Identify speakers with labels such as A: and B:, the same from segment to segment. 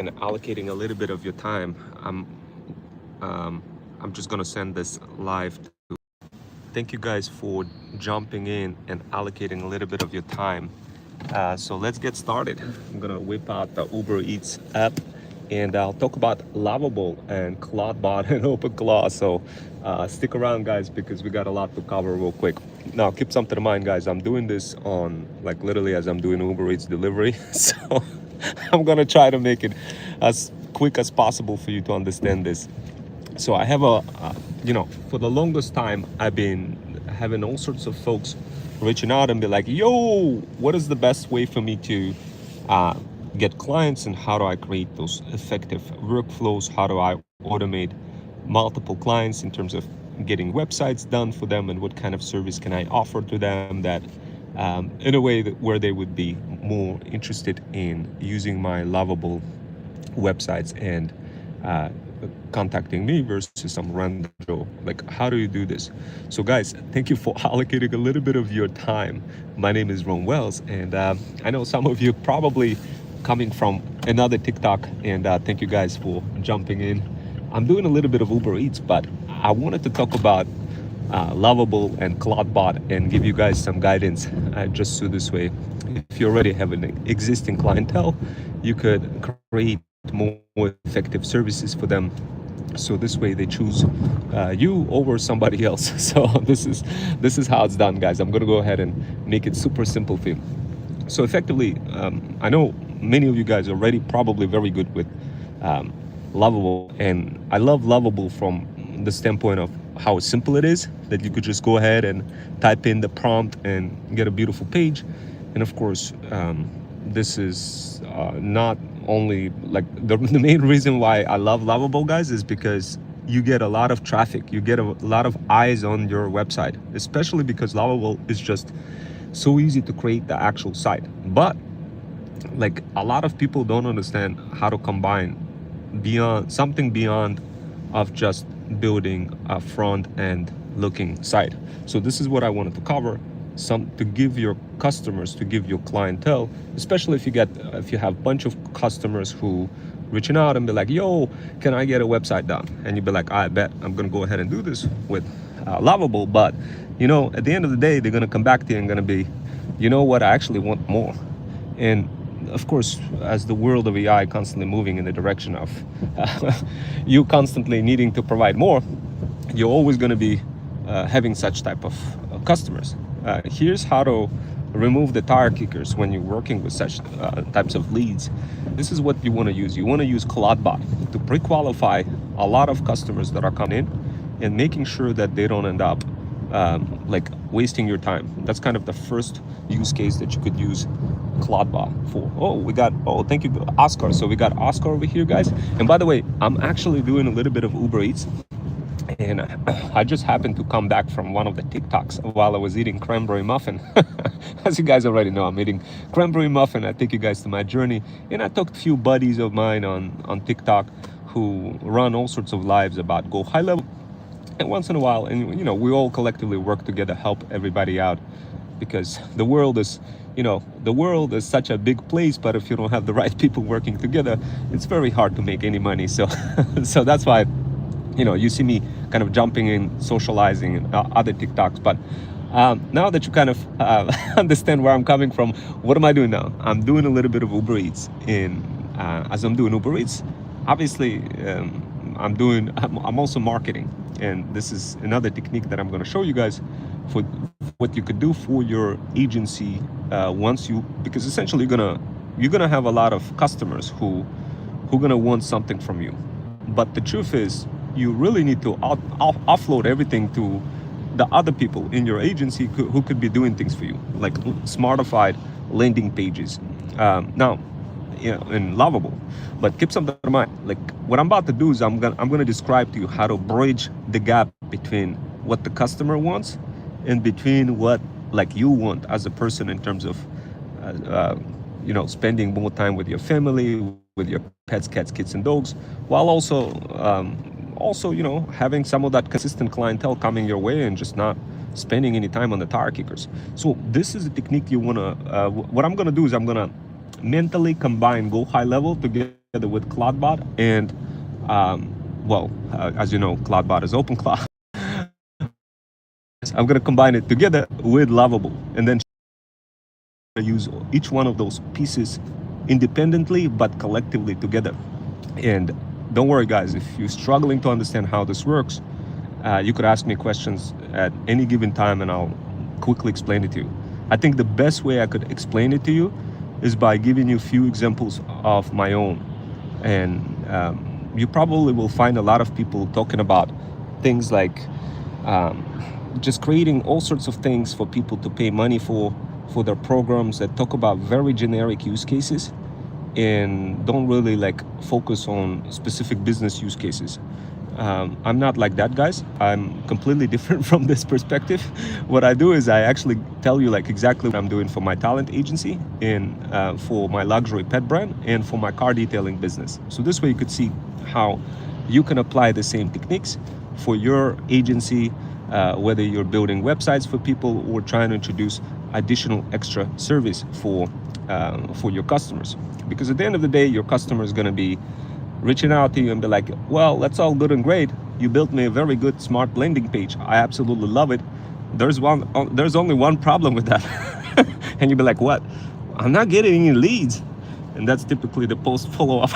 A: and allocating a little bit of your time, I'm just gonna send this live to thank you guys for jumping in and allocating a little bit of your time. So let's get started. I'm gonna whip out the Uber Eats app and I'll talk about Lovable and CloudBot and OpenClaw. So stick around, guys, because we got a lot to cover real quick. Now, keep something in mind, guys. I'm doing this on like literally as I'm doing Uber Eats delivery. So I'm gonna try to make it as quick as possible for you to understand this. So I have for the longest time, I've been having all sorts of folks reaching out and be like, yo, what is the best way for me to get clients, and how do I create those effective workflows? How do I automate multiple clients in terms of getting websites done for them, and what kind of service can I offer to them that in a way that where they would be more interested in using my Lovable websites and contacting me versus some random Joe. Like, how do you do this? So guys, thank you for allocating a little bit of your time. My name is Ron Wells, and I know some of you probably coming from another TikTok, and thank you guys for jumping in. I'm doing a little bit of Uber Eats, but I wanted to talk about Lovable and CloudBot and give you guys some guidance just so this way, if you already have an existing clientele, you could create more effective services for them, so this way they choose you over somebody else. So this is how it's done, guys. I'm gonna go ahead and make it super simple for you. So effectively, I know many of you guys are already probably very good with Lovable, and I love Lovable from the standpoint of how simple it is, that you could just go ahead and type in the prompt and get a beautiful page. And of course, this is not only like the main reason why I love Lovable, guys, is because you get a lot of traffic, you get a lot of eyes on your website, especially because Lovable is just so easy to create the actual site. But like, a lot of people don't understand how to combine beyond of just building a front end looking site. So this is what I wanted to cover, to give your customers, to give your clientele, especially if you have a bunch of customers who reaching out and be like, yo, can I get a website done? And you be like, I bet I'm gonna go ahead and do this with Lovable. But at the end of the day, they're gonna come back to you and gonna be, you know what, I actually want more. And of course, as the world of AI constantly moving in the direction of you constantly needing to provide more, you're always going to be having such type of customers. Here's how to remove the tire kickers when you're working with such types of leads. This is what you want to use. You want to use CloudBot to pre-qualify a lot of customers that are coming in, and making sure that they don't end up like wasting your time. That's kind of the first use case that you could use CloudBot for. Thank you, Oscar. So we got Oscar over here, guys. And by the way, I'm actually doing a little bit of Uber Eats, and I just happened to come back from one of the TikToks while I was eating cranberry muffin. As you guys already know, I'm eating cranberry muffin. I take you guys to my journey, and I talked to a few buddies of mine on TikTok who run all sorts of lives about Go High Level. And once in a while, and we all collectively work together, help everybody out, because the world is such a big place, but if you don't have the right people working together, it's very hard to make any money. So so that's why you see me kind of jumping in, socializing, and other TikToks. But now that you kind of understand where I'm coming from, what am I doing now? I'm doing a little bit of Uber Eats. As I'm doing Uber Eats, obviously I'm also marketing, and this is another technique that I'm going to show you guys for what you could do for your agency because essentially you're gonna have a lot of customers who gonna want something from you. But the truth is, you really need to offload everything to the other people in your agency who could be doing things for you, like smartified landing pages. Now, in Lovable. But keep something in mind. Like, what I'm about to do is I'm gonna describe to you how to bridge the gap between what the customer wants and between what you want as a person, in terms of spending more time with your family, with your pets, cats, kids, and dogs, while also having some of that consistent clientele coming your way and just not spending any time on the tire kickers. So this is a technique you wanna. What I'm gonna do is I'm gonna mentally combine Go High Level together together with CloudBot and well, as you know, CloudBot is OpenClaw. I'm gonna combine it together with Lovable and then use each one of those pieces independently but collectively together. And don't worry, guys, if you're struggling to understand how this works, you could ask me questions at any given time and I'll quickly explain it to you. I think the best way I could explain it to you is by giving you a few examples of my own. And you probably will find a lot of people talking about things like just creating all sorts of things for people to pay money for their programs that talk about very generic use cases and don't really like focus on specific business use cases. I'm not like that, guys. I'm completely different from this perspective. What I do is I actually tell you like exactly what I'm doing for my talent agency and for my luxury pet brand and for my car detailing business. So this way you could see how you can apply the same techniques for your agency, whether you're building websites for people or trying to introduce additional extra service for your customers. Because at the end of the day, your customer is going to be reaching out to you and be like, well, that's all good and great. You built me a very good smart landing page. I absolutely love it. There's only one problem with that. And you'd be like, what? I'm not getting any leads. And that's typically the post follow-up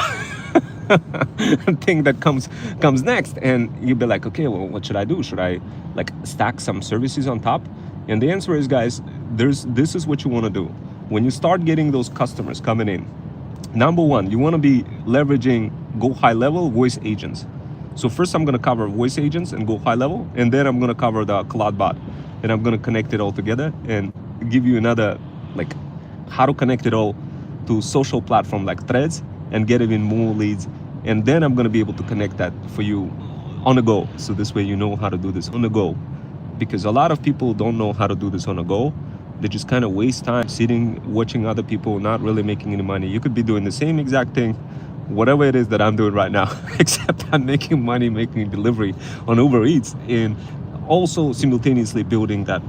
A: thing that comes next. And you'd be like, okay, well, what should I do? Should I like stack some services on top? And the answer is, guys, this is what you want to do. When you start getting those customers coming in, number one, you want to be leveraging go high level voice agents. So first I'm going to cover voice agents and go high level, and then I'm going to cover the CloudBot, and I'm going to connect it all together and give you another like how to connect it all to social platform like Threads and get even more leads. And then I'm going to be able to connect that for you on the go. So this way you know how to do this on the go, because a lot of people don't know how to do this on the go. They just kind of waste time sitting, watching other people, not really making any money. You could be doing the same exact thing, whatever it is that I'm doing right now, except I'm making money, making delivery on Uber Eats, and also simultaneously building that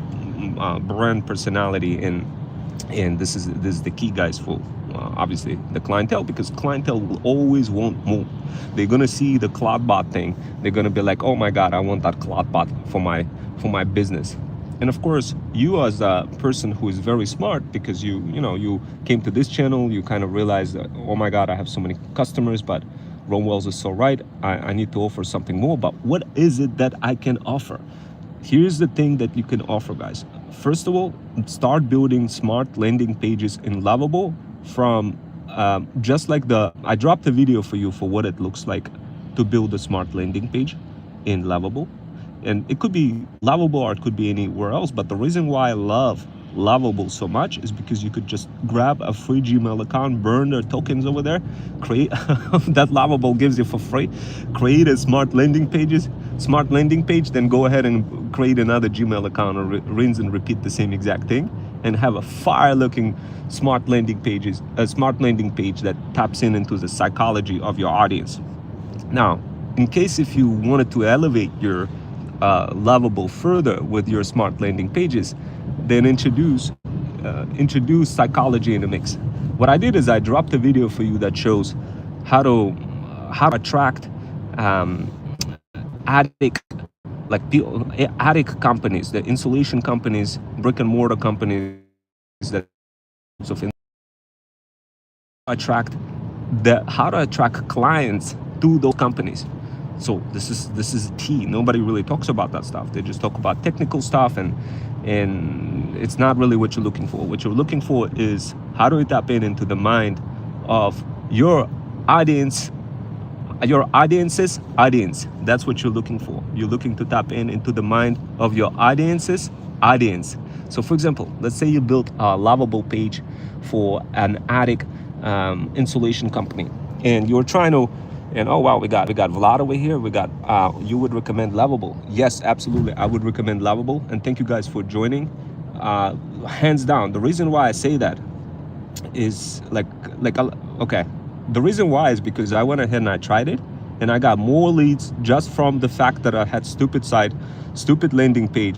A: brand personality. And this is the key, guys, for obviously the clientele, because clientele will always want more. They're gonna see the CloudBot thing. They're gonna be like, oh my God, I want that CloudBot for my business. And of course, you as a person who is very smart, because you came to this channel, you kind of realized that, oh my God, I have so many customers, but Ron Wells is so right. I need to offer something more. But what is it that I can offer? Here's the thing that you can offer, guys. First of all, start building smart landing pages in Lovable from just like I dropped a video for you for what it looks like to build a smart landing page in Lovable. And it could be Lovable or it could be anywhere else. But the reason why I love Lovable so much is because you could just grab a free Gmail account, burn their tokens over there, create that Lovable gives you for free, create a smart landing page, then go ahead and create another Gmail account or rinse and repeat the same exact thing and have a fire looking smart landing page that taps into the psychology of your audience. Now, in case if you wanted to elevate your Lovable further with your smart landing pages, then introduce psychology in the mix. What I did is I dropped a video for you that shows how to attract attic companies, the insulation companies, brick and mortar companies that how to attract clients to those companies. So this is key. Nobody really talks about that stuff. They just talk about technical stuff, and it's not really what you're looking for. What you're looking for is how do you tap into the mind of your audience, your audience's audience. That's what you're looking for. You're looking to tap into the mind of your audience's audience. So for example, let's say you built a Lovable page for an attic insulation company, and you're trying to, and oh wow, we got Vlad over here. We got you would recommend Lovable? Yes, absolutely, I would recommend Lovable. And thank you guys for joining. Hands down, the reason why I say that is okay. The reason why is because I went ahead and I tried it, and I got more leads just from the fact that I had stupid landing page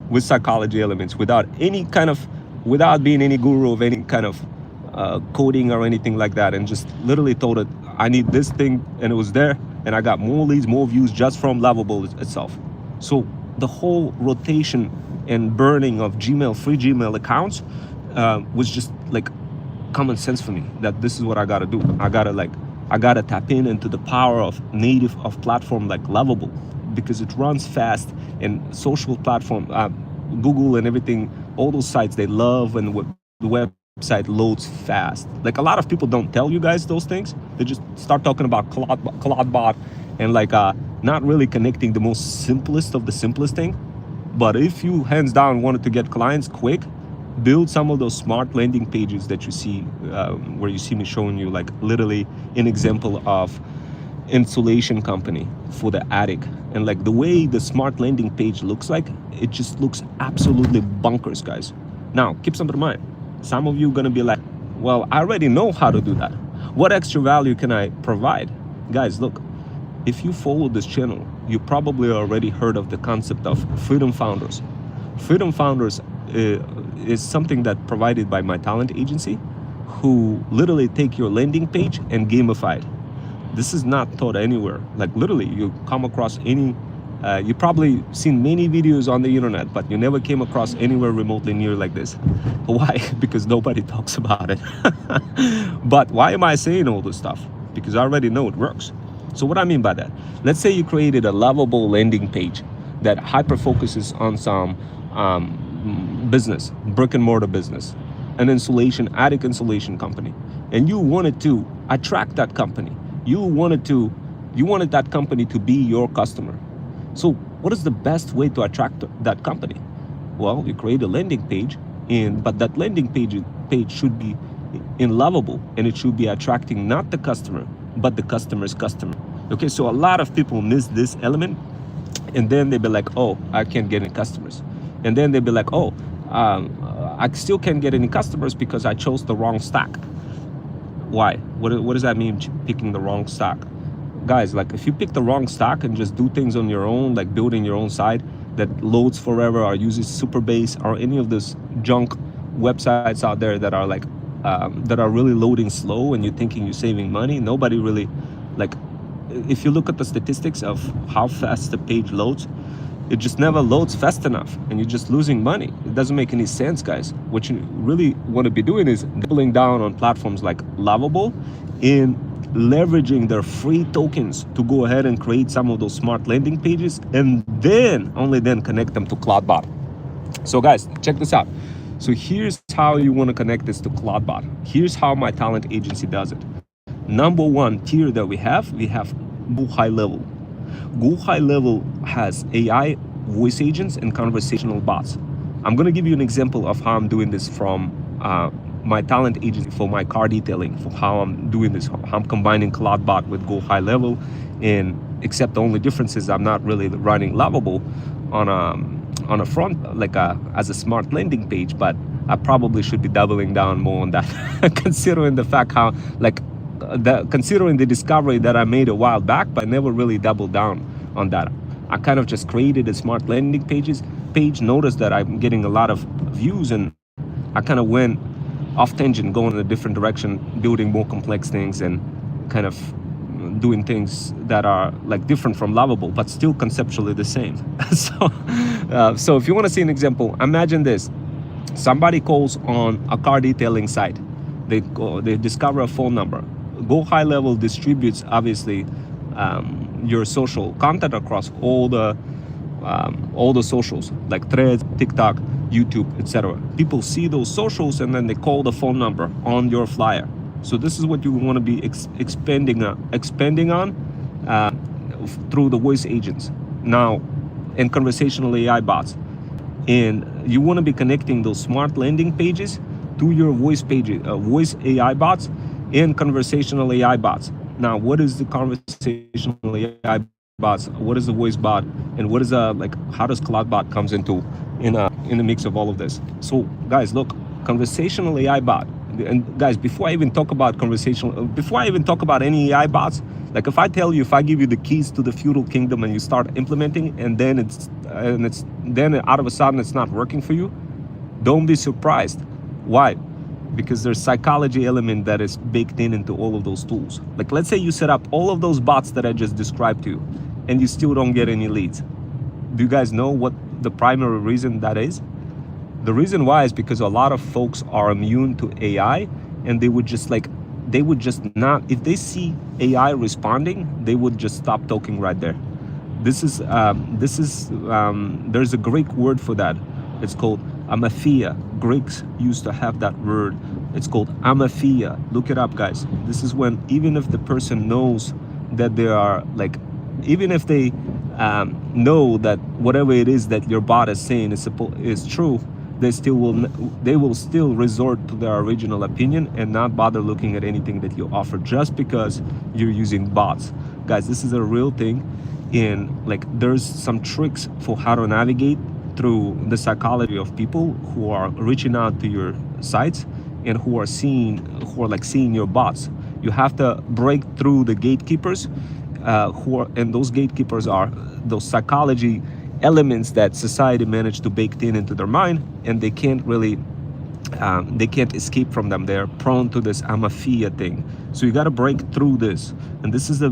A: with psychology elements, without being any guru of any kind of coding or anything like that, and just literally told it, I need this thing, and it was there, and I got more leads, more views just from Lovable itself. So the whole rotation and burning of free Gmail accounts was just like common sense for me, that this is what I gotta do. I gotta tap into the power of platform like Lovable, because it runs fast, and social platform, Google and everything, all those sites, they love when the website loads fast. Like, a lot of people don't tell you guys those things. They just start talking about CloudBot and like not really connecting the most simplest of the simplest thing. But if you hands down wanted to get clients quick, build some of those smart landing pages that you see, where you see me showing you like literally an example of insulation company for the attic, and like the way the smart landing page looks like, it just looks absolutely bonkers, guys. Now keep something in mind, some of you are gonna be like, well, I already know how to do that. What extra value can I provide? Guys, look, if you follow this channel, you probably already heard of the concept of Freedom Founders. Freedom Founders is something that provided by my talent agency, who literally take your landing page and gamify it. This is not taught anywhere. Like, literally, you come across any, you probably seen many videos on the internet, but you never came across anywhere remotely near like this. Why? Because nobody talks about it. But why am I saying all this stuff? Because I already know it works. So what I mean by that, let's say you created a Lovable landing page that hyper focuses on some business, brick and mortar business, an attic insulation company, and you wanted to attract that company. You wanted that company to be your customer. So what is the best way to attract that company? Well, you create a landing page, but that landing page should be in Lovable, and it should be attracting not the customer, but the customer's customer. Okay, so a lot of people miss this element, and then they be like, oh, I can't get any customers. And then they'd be like, oh, I still can't get any customers because I chose the wrong stack. Why? What does that mean, picking the wrong stack? Guys, like, if you pick the wrong stack and just do things on your own, like building your own site that loads forever, or uses Superbase, or any of those junk websites out there that are like that are really loading slow, and you're thinking you're saving money, nobody really, like, if you look at the statistics of how fast the page loads, it just never loads fast enough, and you're just losing money. It doesn't make any sense, guys. What you really want to be doing is doubling down on platforms like Lovable, in leveraging their free tokens to go ahead and create some of those smart landing pages, and then, only then, connect them to CloudBot. So guys, check this out. So here's how you want to connect this to CloudBot. Here's how my talent agency does it. Number one tier that we have Go High Level. Go High Level has AI voice agents and conversational bots. I'm going to give you an example of how I'm doing this from my talent agency for my car detailing, for how I'm doing this, how I'm combining CloudBot with Go High Level, and except the only difference is I'm not really running Lovable on a front, like as a smart landing page, but I probably should be doubling down more on that, considering the fact how, like, considering the discovery that I made a while back, but I never really doubled down on that. I kind of just created a smart landing page, noticed that I'm getting a lot of views, and I kind of went off tangent, going in a different direction, building more complex things, and kind of doing things that are like different from Lovable, but still conceptually the same. So if you want to see an example, imagine this. Somebody calls on a car detailing site. They discover a phone number. Go High Level distributes, obviously, your social content across all the socials, like Threads, TikTok, YouTube, etc. People see those socials, and then they call the phone number on your flyer. So this is what you want to be expanding on through the voice agents now, and conversational AI bots. And you want to be connecting those smart landing pages to your voice AI bots and conversational AI bots. Now, what is the conversational AI bots? What is the voice bot? And what is how does CloudBot comes into in the mix of all of this? So guys, look, conversational AI bot. And guys, before I even talk about any AI bots, like, if I tell you, if I give you the keys to the feudal kingdom and you start implementing, and then then out of a sudden it's not working for you, don't be surprised. Why? because there's psychology element that is baked in into all of those tools. Like let's say you set up all of those bots that I just described to you and you still don't get any leads. Do you guys know what the primary reason that is? The reason why is because a lot of folks are immune to AI, and they would just not, if they see AI responding, they would just stop talking right there. There's a Greek word for that. It's called amathia. Greeks used to have that word. It's called amathia. Look it up, guys. This is when even if the person knows that they are like, even if they know that whatever it is that your bot is saying is true, they will still resort to their original opinion and not bother looking at anything that you offer just because you're using bots. Guys, this is a real thing. In like, there's some tricks for how to navigate through the psychology of people who are reaching out to your sites and who are seeing your bots. You have to break through the gatekeepers, and those gatekeepers are those psychology elements that society managed to bake into their mind, and they can't really they can't escape from them. They're prone to this amathia thing. So you got to break through this, and this is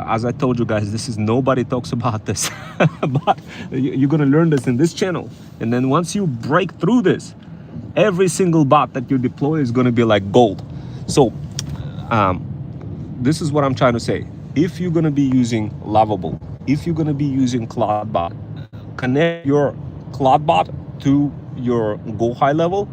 A: as I told you guys, nobody talks about this but you're gonna learn this in this channel. And then once you break through this, every single bot that you deploy is gonna be like gold. So this is what I'm trying to say. If you're gonna be using Lovable, if you're gonna be using CloudBot, connect your CloudBot to your Go High level.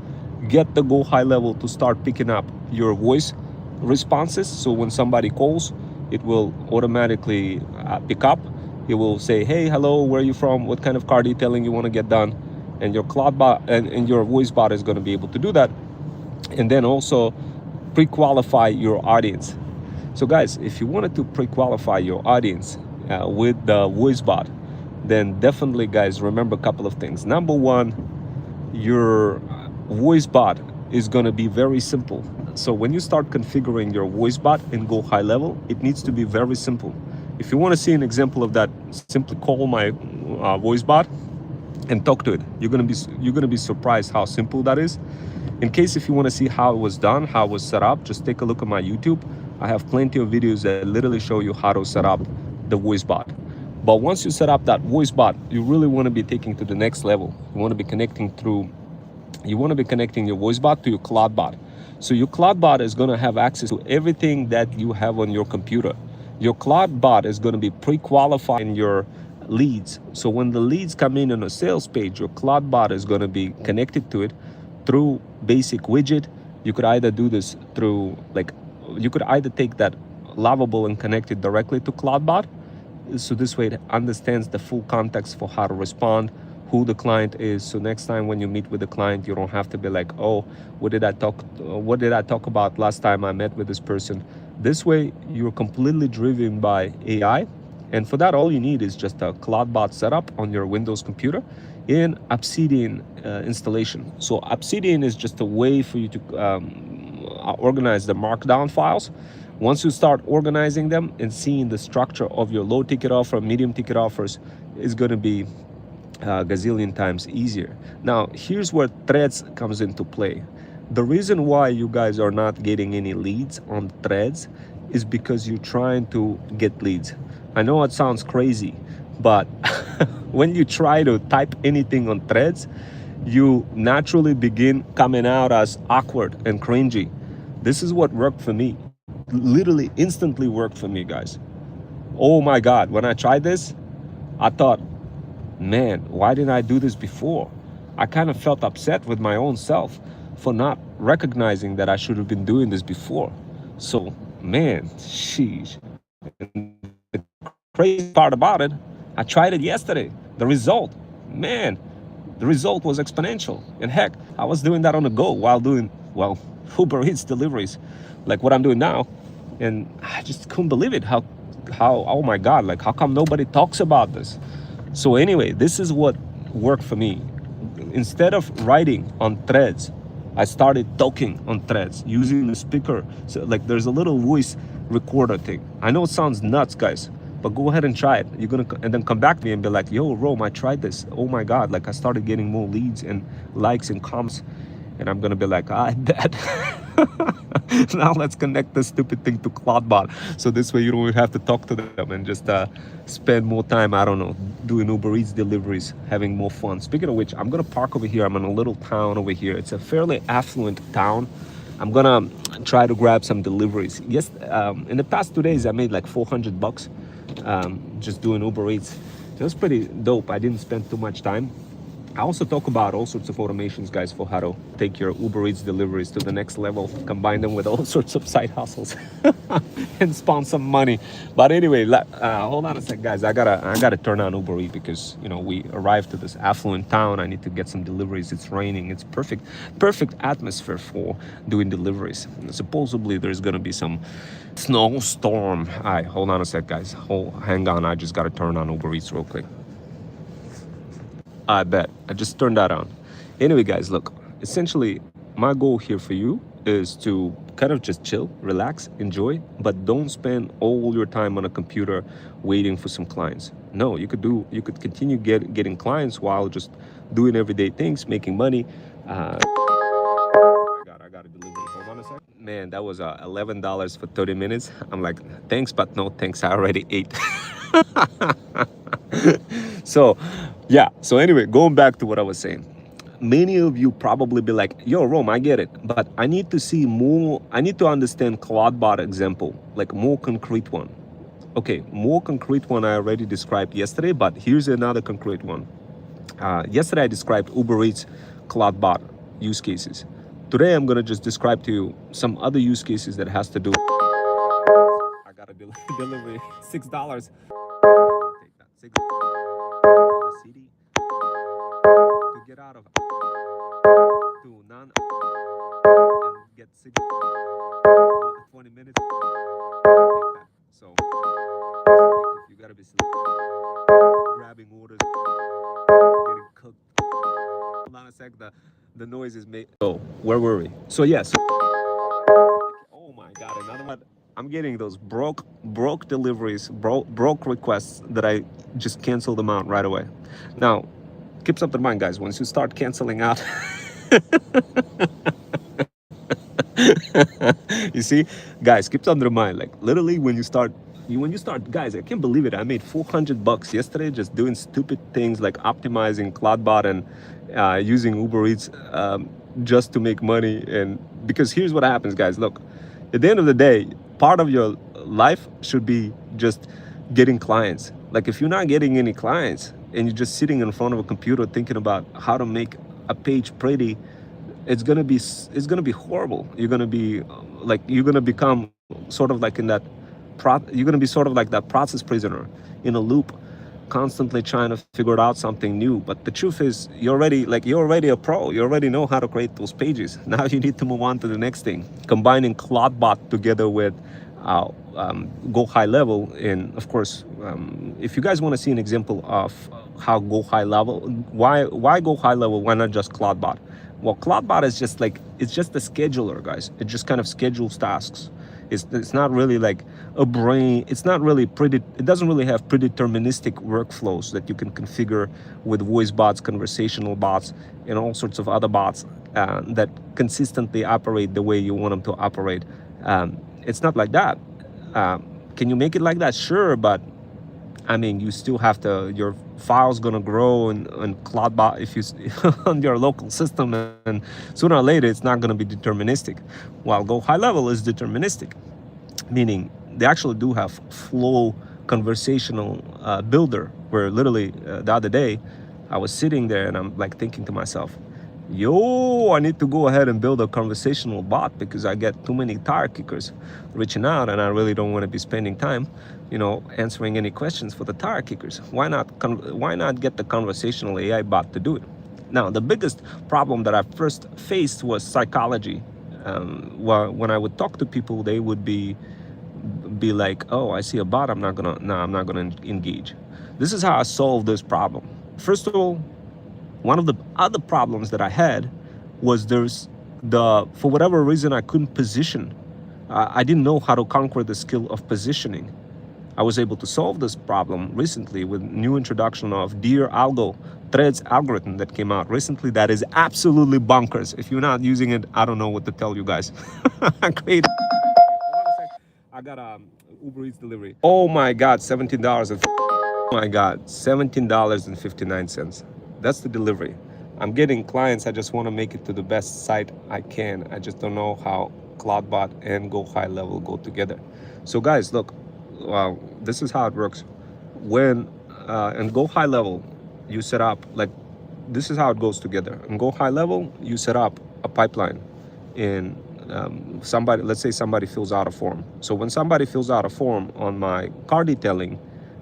A: Get the Go High level to start picking up your voice responses. So when somebody calls, it will automatically pick up. It will say, hey, hello, where are you from? What kind of car detailing you want to get done? And your CloudBot and your voice bot is going to be able to do that. And then also pre-qualify your audience. So guys, if you wanted to pre-qualify your audience with the voice bot, then definitely, guys, remember a couple of things. Number one, your voice bot is going to be very simple. So when you start configuring your voice bot and Go High level, it needs to be very simple. If you want to see an example of that, simply call my voice bot and talk to it. You're gonna be surprised how simple that is. In case if you want to see how it was done, how it was set up, just take a look at my YouTube. I have plenty of videos that literally show you how to set up the voice bot. But once you set up that voice bot, you really want to be taking to the next level. You want to be connecting your voice bot to your CloudBot. So your CloudBot is going to have access to everything that you have on your computer. Your CloudBot is going to be pre-qualifying your leads. So when the leads come in on a sales page, your CloudBot is going to be connected to it through basic widget. You could either do this through, you could either take that Lovable and connect it directly to CloudBot. So this way it understands the full context for how to respond, who the client is. So next time when you meet with the client, you don't have to be like, oh, what did I talk about last time I met with this person? This way you're completely driven by AI. And for that, all you need is just a CloudBot setup on your Windows computer in Obsidian installation. So Obsidian is just a way for you to organize the markdown files. Once you start organizing them and seeing the structure of your low ticket offer, medium ticket offers, is going to be a gazillion times easier. Now, here's where Threads comes into play. The reason why you guys are not getting any leads on Threads is because you're trying to get leads. I know it sounds crazy, but when you try to type anything on Threads, you naturally begin coming out as awkward and cringy. This is what worked for me. Literally instantly worked for me, guys. Oh my God, when I tried this, I thought, man, why didn't I do this before? I kind of felt upset with my own self for not recognizing that I should have been doing this before. So, man, sheesh. And the crazy part about it, I tried it yesterday. The result was exponential. And heck, I was doing that on the go while doing, well, Uber Eats deliveries, like what I'm doing now. And I just couldn't believe it, how, oh my God, like how come nobody talks about this? So anyway, this is what worked for me. Instead of writing on Threads, I started talking on Threads using the speaker. So like there's a little voice recorder thing. I know it sounds nuts, guys, but go ahead and try it. And then come back to me and be like, yo, Rome, I tried this. Oh my God, like I started getting more leads and likes and comments. And I'm gonna be like, I bet. Now let's connect this stupid thing to CloudBot, so this way you don't even have to talk to them and just spend more time, I don't know, doing Uber Eats deliveries, having more fun. Speaking of which, I'm gonna park over here. I'm in a little town over here. It's a fairly affluent town. I'm gonna try to grab some deliveries. Yes, in the past 2 days I made like 400 bucks just doing Uber Eats. So it's pretty dope. I didn't spend too much time. I also talk about all sorts of automations, guys, for how to take your Uber Eats deliveries to the next level, combine them with all sorts of side hustles, and spawn some money. But anyway, hold on a sec, guys. I gotta turn on Uber Eats because we arrived to this affluent town. I need to get some deliveries. It's raining. It's perfect atmosphere for doing deliveries. Supposedly there's gonna be some snowstorm. All right, hold on a sec, guys. Hang on. I just gotta turn on Uber Eats real quick. I bet. I just turned that on. Anyway, guys, look, essentially, my goal here for you is to kind of just chill, relax, enjoy, but don't spend all your time on a computer waiting for some clients. No, you could continue getting clients while just doing everyday things, making money. I got a delivery. Hold on a second. Man, that was $11 for 30 minutes. I'm like, thanks, but no thanks. I already ate. So anyway, going back to what I was saying, many of you probably be like, yo, Rome, I get it, but I need to see more. I need to understand CloudBot example, like more concrete one. Okay, more concrete one I already described yesterday, but here's another concrete one. Yesterday I described Uber Eats CloudBot use cases. Today I'm gonna just describe to you some other use cases that has to do. I got a delivery, $6. Take that. The city to get out of to none and get 20 minutes. Take that. So you gotta be grabbing orders, getting cooked. Hold on a sec. The noise is made. So where were we? So yes. Oh my God, another one. I'm getting those broke deliveries, broke requests that I just cancel them out right away. Now, keep something in mind, guys. Once you start canceling out, you see, guys, keep something in mind. Like literally, when you start, guys, I can't believe it. I made 400 bucks yesterday just doing stupid things like optimizing CloudBot and using Uber Eats just to make money. And because here's what happens, guys. Look, at the end of the day, part of your life should be just getting clients. Like if you're not getting any clients and you're just sitting in front of a computer thinking about how to make a page pretty, it's gonna be horrible. You're gonna become sort of like you're gonna be sort of like that process prisoner in a loop, constantly trying to figure out something new. But the truth is, you're already a pro. You already know how to create those pages. Now you need to move on to the next thing, combining CloudBot together with Go High Level. And of course, if you guys want to see an example of how Go High Level, why Go High Level, why not just CloudBot? Well, CloudBot is just like, it's just a scheduler, guys. It just kind of schedules tasks. It's not really like a brain. It's not really it doesn't really have predeterministic workflows that you can configure with voice bots, conversational bots, and all sorts of other bots that consistently operate the way you want them to operate. It's not like that. Can you make it like that? Sure, but I mean, you still have to, your file's gonna grow and CloudBot if you on your local system, and sooner or later it's not gonna be deterministic. While Go High Level is deterministic, meaning they actually do have flow conversational builder, where literally the other day I was sitting there and I'm like thinking to myself, yo, I need to go ahead and build a conversational bot because I get too many tire kickers reaching out and I really don't want to be spending time, answering any questions for the tire kickers. Why not get the conversational AI bot to do it? Now, the biggest problem that I first faced was psychology. When I would talk to people, they would be like, oh, I see a bot, I'm not gonna engage. This is how I solved this problem. First of all, one of the other problems that I had was for whatever reason, I couldn't position. I didn't know how to conquer the skill of positioning. I was able to solve this problem recently with new introduction of Dear Algo Threads algorithm that came out recently that is absolutely bonkers. If you're not using it, I don't know what to tell you guys. Great. I got a Uber Eats delivery. Oh my God, $17 and oh my God, $17.59. That's the delivery. I'm getting clients. I just want to make it to the best site I can. I just don't know how CloudBot and Go High Level go together. So guys, look, this is how it works. When and Go High Level, you set up like this is how it goes together. And Go High Level, you set up a pipeline in somebody, let's say somebody fills out a form. So when somebody fills out a form on my car detailing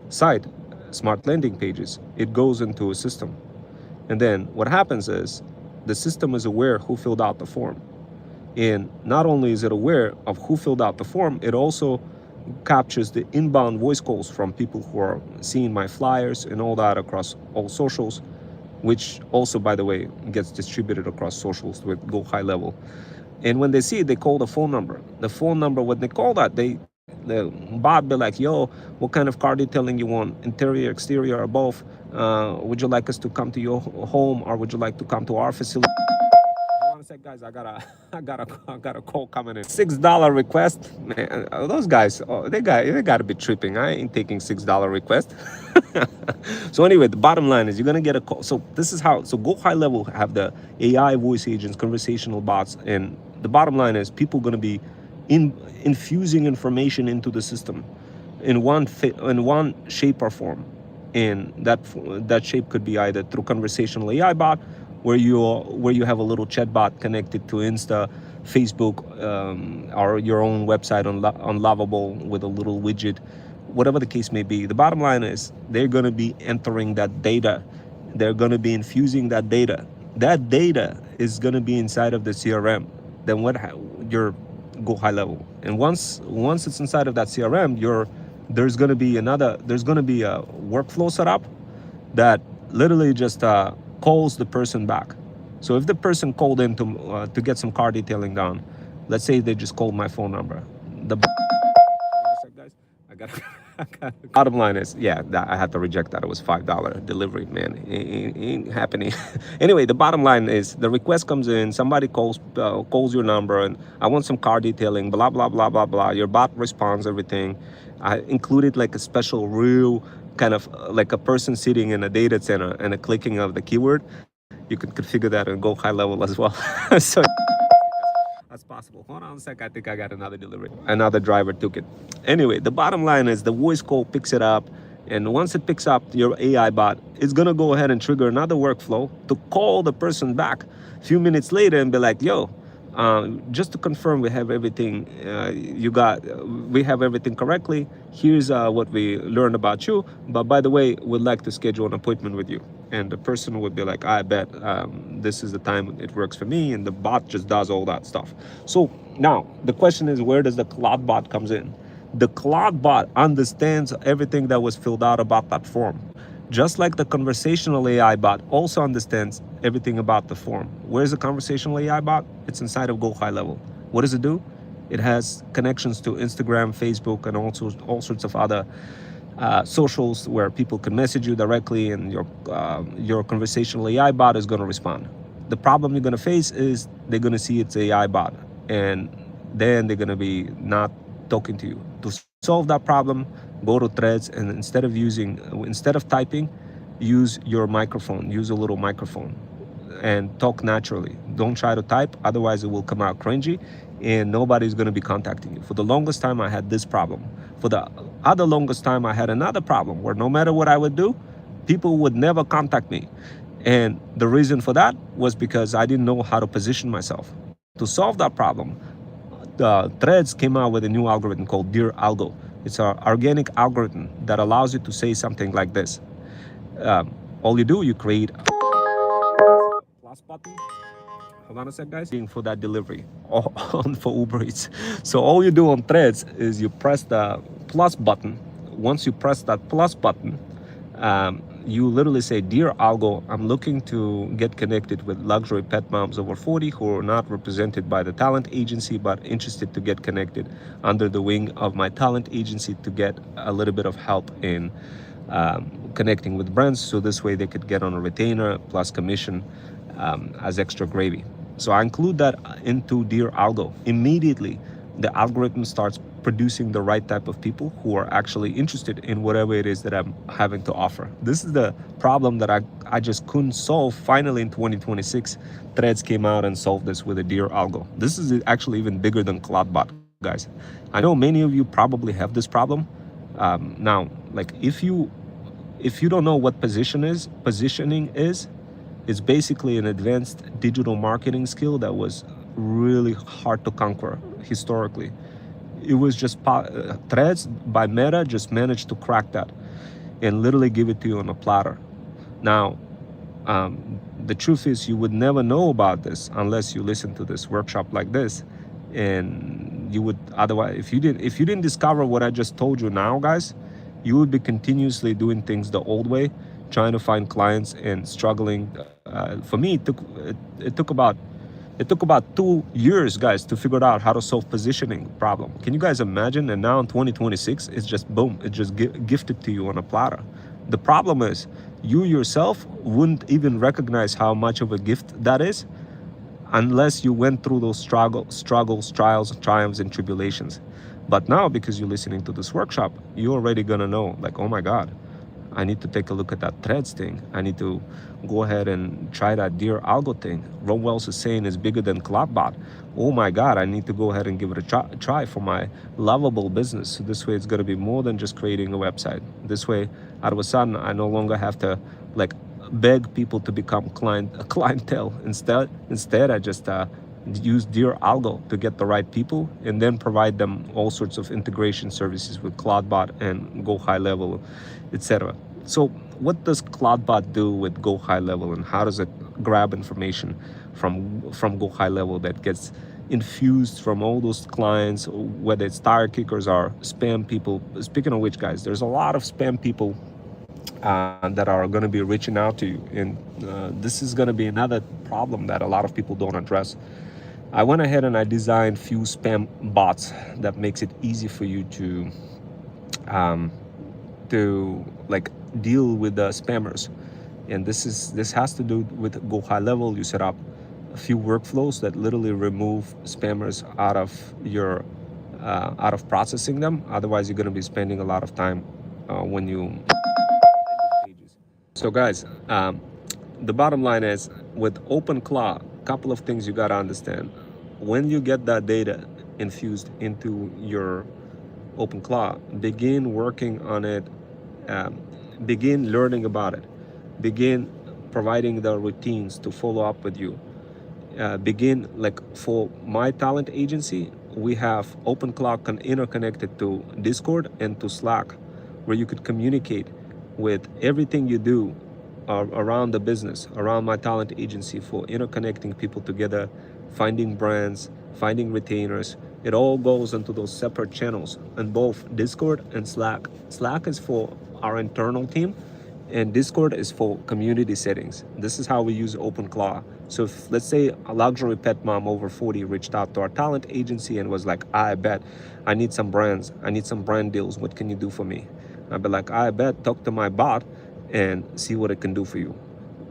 A: site, smart landing pages, it goes into a system. And then what happens is the system is aware who filled out the form. And not only is it aware of who filled out the form, it also captures the inbound voice calls from people who are seeing my flyers and all that across all socials, which also, by the way, gets distributed across socials with Go High Level. And when they see it, they call the phone number. The phone number, when they call that, the bot be like, yo, what kind of car detailing you want? Interior, exterior, or both? Would you like us to come to your home, or would you like to come to our facility? Hold on a sec, guys. I got a call coming in. $6 request. Man, those guys, they got to be tripping. I ain't taking $6 request. So anyway, the bottom line is you're gonna get a call. So this is how. So Go High Level have the AI voice agents, conversational bots, and the bottom line is people gonna be infusing information into the system in one shape or form. And that shape could be either through conversational AI bot, where you have a little chat bot connected to Insta, Facebook, or your own website on Lovable with a little widget, whatever the case may be. The bottom line is they're going to be entering that data. They're going to be infusing that data. That data is going to be inside of the CRM. Then your Go High Level. And once it's inside of that CRM, there's going to be a workflow set up that literally just calls the person back. So if the person called in to get some car detailing done, let's say they just called my phone number. Guys, I got bottom line is, yeah, I had to reject that. It was $5 delivery, man. It ain't happening. Anyway, the bottom line is the request comes in, somebody calls your number, and I want some car detailing, blah, blah, blah, blah, blah. Your bot responds everything. I included like a special real kind of like a person sitting in a data center and a clicking of the keyword. You can configure that and Go High Level as well. So that's possible. Hold on a sec. I think I got another delivery. Another driver took it. Anyway, the bottom line is the voice call picks it up. And once it picks up your AI bot, it's going to go ahead and trigger another workflow to call the person back a few minutes later and be like, yo, just to confirm we have everything we have everything correctly. Here's what we learned about you. But by the way, we'd like to schedule an appointment with you. And the person would be like, I bet this is the time it works for me. And the bot just does all that stuff. So now the question is, where does the cloud bot comes in? The cloud bot understands everything that was filled out about that form. Just like the conversational AI bot also understands everything about the form. Where's the conversational AI bot? It's inside of Go High Level. What does it do? It has connections to Instagram, Facebook, and also all sorts of other socials where people can message you directly, and your conversational AI bot is going to respond. The problem you're going to face is they're going to see it's AI bot, and then they're going to be not talking to you. To solve that problem, go to Threads, and instead of typing, use your microphone. Use a little microphone and talk naturally. Don't try to type, otherwise it will come out cringy and nobody's going to be contacting you. For the longest time I had this problem. For the other longest time I had another problem where no matter what I would do, people would never contact me. And the reason for that was because I didn't know how to position myself. To solve that problem, Threads came out with a new algorithm called Dear Algo. It's an organic algorithm that allows you to say something like this. All you do, you create a plus button. Hold on a sec, guys. For that delivery for Uber Eats. So all you do on Threads is you press the plus button. Once you press that plus button, you literally say, "Dear Algo, I'm looking to get connected with luxury pet moms over 40 who are not represented by the talent agency but interested to get connected under the wing of my talent agency to get a little bit of help in connecting with brands, so this way they could get on a retainer plus commission as extra gravy." So I include that into Dear Algo. Immediately, the algorithm starts producing the right type of people who are actually interested in whatever it is that I'm having to offer. This is the problem that I just couldn't solve. Finally, in 2026, Threads came out and solved this with a Dear Algo. This is actually even bigger than Cloudbot, guys. I know many of you probably have this problem. Now, like if you don't know what positioning is, it's basically an advanced digital marketing skill that was really hard to conquer historically. It was just Threads by Meta just managed to crack that and literally give it to you on a platter. Now, the truth is you would never know about this unless you listen to this workshop like this, and you would otherwise, if you didn't discover what I just told you now, guys, you would be continuously doing things the old way, trying to find clients and struggling. For me, it took about 2 years, guys, to figure out how to solve positioning problem. Can you guys imagine? And now in 2026, it's just boom, it's just gifted to you on a platter. The problem is you yourself wouldn't even recognize how much of a gift that is unless you went through those struggles, trials, triumphs, and tribulations. But now, because you're listening to this workshop, you're already gonna know, like, oh my God, I need to take a look at that Threads thing. I need to go ahead and try that Dear Algo thing. Ron Wells is saying it's bigger than Cloudbot. Oh my God, I need to go ahead and give it a try for my lovable business. So this way it's gonna be more than just creating a website. This way, out of a sudden, I no longer have to like beg people to become clientele. Instead, I just use Dear Algo to get the right people and then provide them all sorts of integration services with Cloudbot and Go High Level, etc. So what does Cloudbot do with Go High Level, and how does it grab information from Go High Level that gets infused from all those clients, whether it's tire kickers or spam people? Speaking of which, guys, there's a lot of spam people that are going to be reaching out to you, and this is going to be another problem that a lot of people don't address. I went ahead and I designed few spam bots that makes it easy for you to like deal with the spammers. And this has to do with Go High Level. You set up a few workflows that literally remove spammers out of your out of processing them. Otherwise, you're going to be spending a lot of time when you pages. So guys, the bottom line is with OpenClaw, a couple of things you got to understand. When you get that data infused into your OpenClaw, begin working on it, begin learning about it, begin providing the routines to follow up with you. Begin, like for my talent agency, we have OpenClaw interconnected to Discord and to Slack, where you could communicate with everything you do around the business, around my talent agency, for interconnecting people together, finding brands, finding retainers. It all goes into those separate channels in both Discord and Slack. Slack is for our internal team, and Discord is for community settings. This is how we use OpenClaw. So if, let's say, a luxury pet mom over 40 reached out to our talent agency and was like, I bet I need some brands, I need some brand deals, what can you do for me? I'd be like, I bet, talk to my bot and see what it can do for you.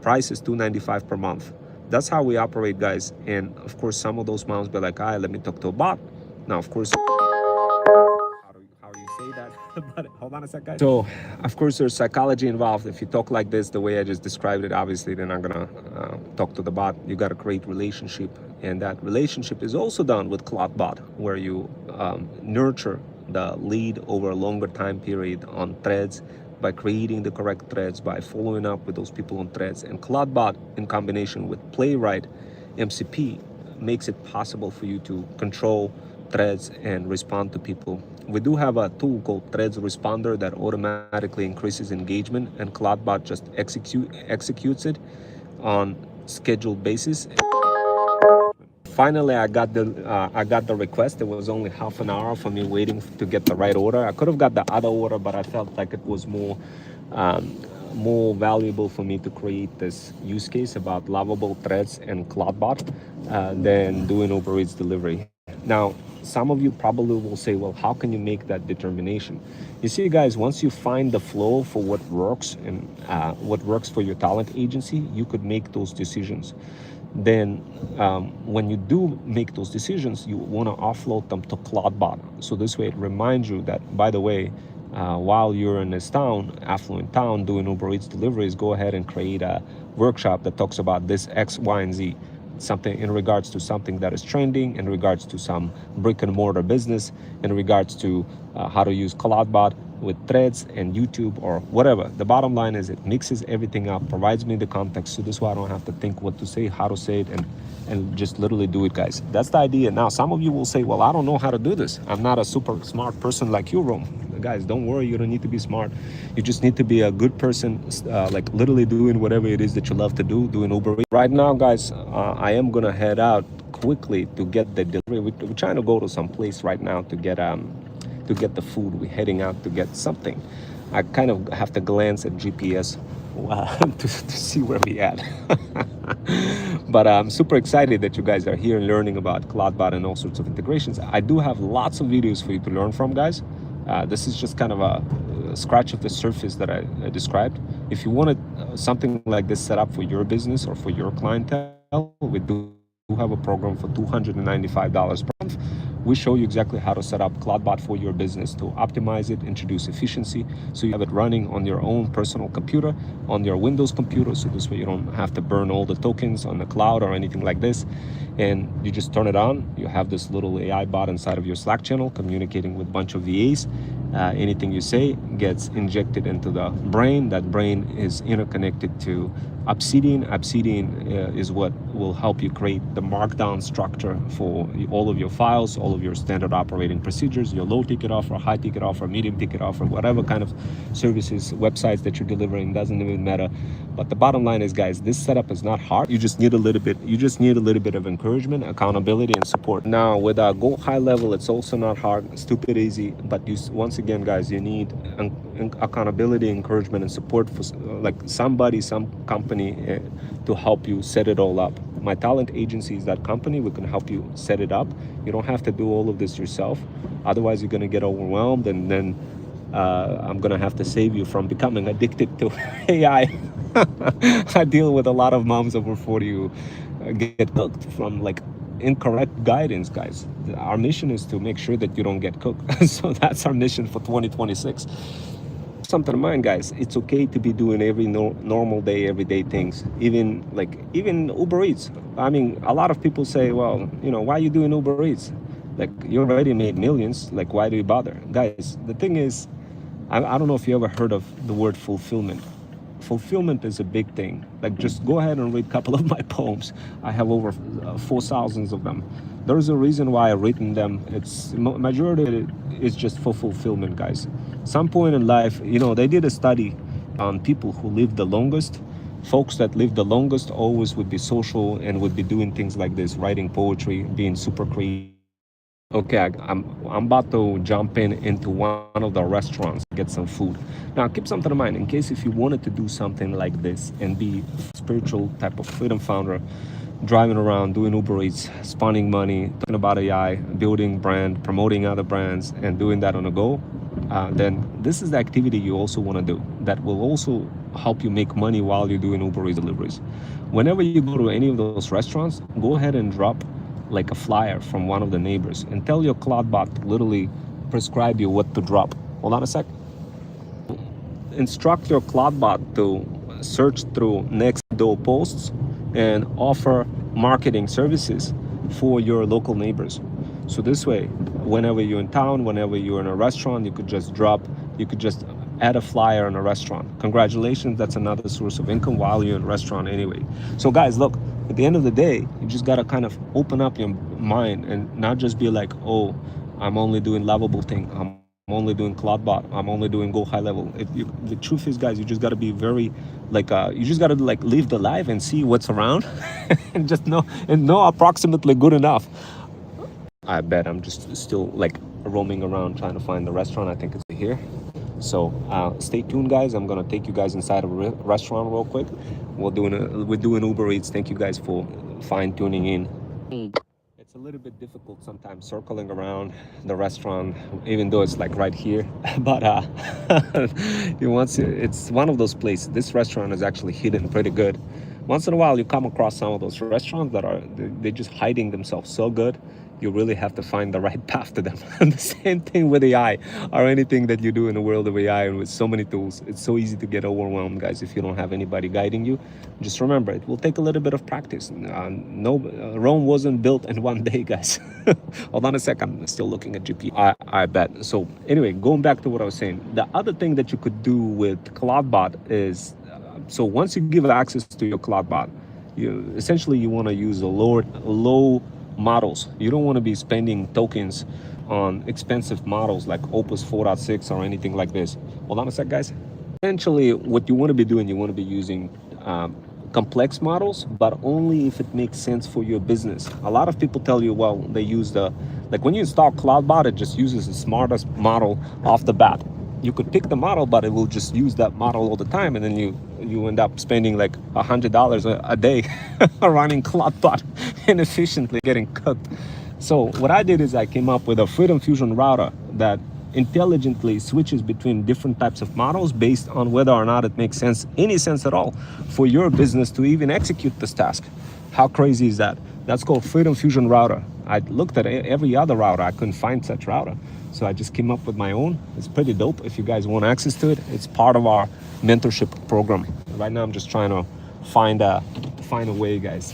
A: Price is $2.95 per month. That's how we operate, guys. And of course, some of those moms be like, let me talk to a bot. Now, of course, how do you say that? But hold on a second. So, of course, there's psychology involved. If you talk like this, the way I just described it, obviously they're not gonna talk to the bot. You got to create relationship, and that relationship is also done with Cloudbot, where you nurture the lead over a longer time period on Threads by creating the correct threads, by following up with those people on Threads. And Cloudbot, in combination with Playwright MCP, makes it possible for you to control threads and respond to people. We do have a tool called Threads Responder that automatically increases engagement, and Cloudbot just executes it on scheduled basis. Finally, I got the request. It was only half an hour for me waiting to get the right order. I could have got the other order, but I felt like it was um, more valuable for me to create this use case about lovable threads and CloudBot than doing Uber Eats delivery. Now, some of you probably will say, well, how can you make that determination? You see, guys, once you find the flow for what works and what works for your talent agency, you could make those decisions. Then when you do make those decisions, you want to offload them to CloudBot. So this way it reminds you that, by the way, while you're in this town, affluent town, doing Uber Eats deliveries, go ahead and create a workshop that talks about this X, Y, and Z. Something in regards to something that is trending, in regards to some brick and mortar business, in regards to how to use CloudBot with Threads and YouTube or whatever. The bottom line is it mixes everything up, provides me the context, so this way I don't have to think what to say, how to say it, and just literally do it, guys. That's the idea. Now, some of you will say, well, I don't know how to do this. I'm not a super smart person like you, Rome. Guys, don't worry, you don't need to be smart. You just need to be a good person, like literally doing whatever it is that you love to do, doing Uber Eats. Right now, guys, I am gonna head out quickly to get the delivery. We're trying to go to some place right now to get the food. We're heading out to get something. I kind of have to glance at GPS to see where we at. But I'm super excited that you guys are here learning about CloudBot and all sorts of integrations. I do have lots of videos for you to learn from, guys. This is just kind of a scratch of the surface that I described. If you wanted something like this set up for your business or for your clientele, we do have a program for $295 per month. We show you exactly how to set up CloudBot for your business to optimize it, introduce efficiency, so you have it running on your own personal computer, on your Windows computer, so this way you don't have to burn all the tokens on the cloud or anything like this. And you just turn it on. You have this little AI bot inside of your Slack channel communicating with a bunch of VAs. Anything you say gets injected into the brain. That brain is interconnected to Obsidian. Obsidian is what will help you create the markdown structure for all of your files, all of your standard operating procedures, your low ticket offer, high ticket offer, medium ticket offer, whatever kind of services, websites that you're delivering, doesn't even matter. But the bottom line is, guys, this setup is not hard. You just need a little bit of encouragement, accountability, and support. Now, with our Go High level, it's also not hard, stupid easy, but once again, guys, you need accountability, encouragement, and support for like somebody, some company to help you set it all up. My talent agency is that company. We can help you set it up. You don't have to do all of this yourself. Otherwise, you're going to get overwhelmed, and then I'm going to have to save you from becoming addicted to AI. I deal with a lot of moms over 40 who get cooked from like incorrect guidance, guys. Our mission is to make sure that you don't get cooked. So that's our mission for 2026. Something in mind, guys. It's okay to be doing every normal day, everyday things. Even Uber Eats. I mean, a lot of people say, well, why are you doing Uber Eats? Like, you already made millions. Like, why do you bother? Guys, the thing is, I don't know if you ever heard of the word fulfillment. Fulfillment is a big thing. Like, just go ahead and read a couple of my poems. I have over 4,000 of them. There's a reason why I've written them. It's majority of it is just for fulfillment, guys. Some point in life, they did a study on people who lived the longest. Folks that lived the longest always would be social and would be doing things like this, writing poetry, being super creative. Okay, I'm about to jump into one of the restaurants, get some food. Now, keep something in mind, in case if you wanted to do something like this and be a spiritual type of freedom founder, driving around, doing Uber Eats, spending money, talking about AI, building brand, promoting other brands, and doing that on the go, then this is the activity you also want to do that will also help you make money while you're doing Uber Eats deliveries. Whenever you go to any of those restaurants, go ahead and drop like a flyer from one of the neighbors and tell your CloudBot to literally prescribe you what to drop. Hold on a sec. Instruct your CloudBot to search through next door posts and offer marketing services for your local neighbors. So this way, whenever you're in town, whenever you're in a restaurant, you could just add a flyer in a restaurant. Congratulations, that's another source of income while you're in a restaurant anyway. So guys, look, at the end of the day, you just gotta kind of open up your mind and not just be like, oh, I'm only doing lovable thing. I'm only doing CloudBot. I'm only doing Go High Level. The truth is, guys, you just got to be very, like, you just got to like live the life and see what's around, and just know approximately good enough. I bet I'm just still like roaming around trying to find the restaurant. I think it's here. So stay tuned, guys. I'm gonna take you guys inside of a restaurant real quick. We're doing Uber Eats. Thank you guys for fine tuning in. It's a little bit difficult sometimes circling around the restaurant, even though it's like right here. But it's one of those places. This restaurant is actually hidden pretty good. Once in a while, you come across some of those restaurants that they're just hiding themselves so good. You really have to find the right path to them. And the same thing with AI or anything that you do in the world of AI and with so many tools. It's so easy to get overwhelmed, guys, if you don't have anybody guiding you. Just remember, it will take a little bit of practice. Rome wasn't built in one day, guys. Hold on a sec, I'm still looking at GP. I bet. So anyway, going back to what I was saying, the other thing that you could do with CloudBot is, so once you give access to your CloudBot, you want to use a low models. You don't want to be spending tokens on expensive models like Opus 4.6 or anything like this. Hold on a sec, guys. Essentially, what you want to be doing, you want to be using complex models, but only if it makes sense for your business. A lot of people tell you, well, they use like when you install CloudBot, it just uses the smartest model off the bat. You could pick the model, but it will just use that model all the time, and then you end up spending like $100 a day running CloudBot inefficiently, getting cooked. So what I did is I came up with a Freedom Fusion router that intelligently switches between different types of models based on whether or not it makes any sense at all for your business to even execute this task. How crazy is that? That's called Freedom Fusion router. I looked at every other router. I couldn't find such router. So I just came up with my own. It's pretty dope. If you guys want access to it, it's part of our mentorship program. Right now, I'm just trying to find a way, guys.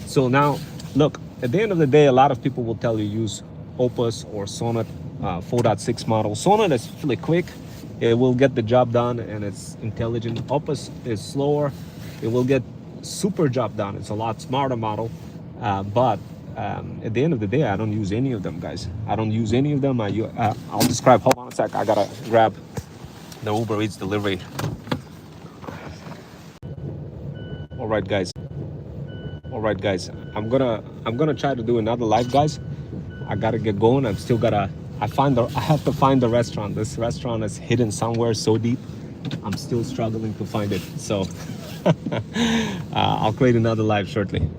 A: So now, look, at the end of the day, a lot of people will tell you use Opus or Sonnet 4.6 model. Sonnet is really quick. It will get the job done and it's intelligent. Opus is slower. It will get super job done. It's a lot smarter model, but at the end of the day, I don't use any of them, guys. I don't use any of them. I'll describe. Hold on a sec. I gotta grab the Uber Eats delivery. All right, guys. I'm gonna try to do another live, guys. I gotta get going. I have to find the restaurant. This restaurant is hidden somewhere so deep. I'm still struggling to find it. So I'll create another live shortly.